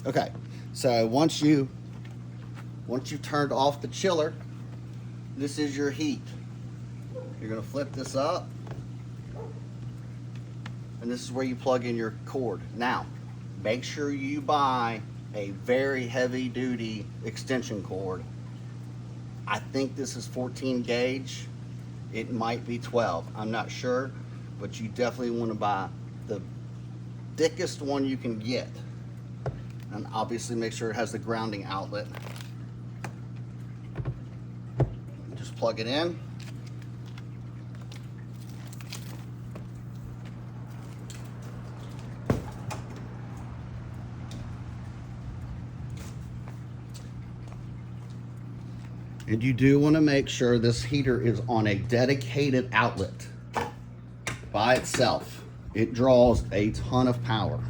Okay, so once you've turned off the chiller, this is your heat. You're gonna flip this up, and this is where you plug in your cord. Now, make sure you buy a very heavy duty extension cord. I think this is 14 gauge. It might be 12, I'm not sure, but you definitely want to buy the thickest one you can get. And obviously make sure it has the grounding outlet. Just plug it in. And you do want to make sure this heater is on a dedicated outlet by itself. It draws a ton of power.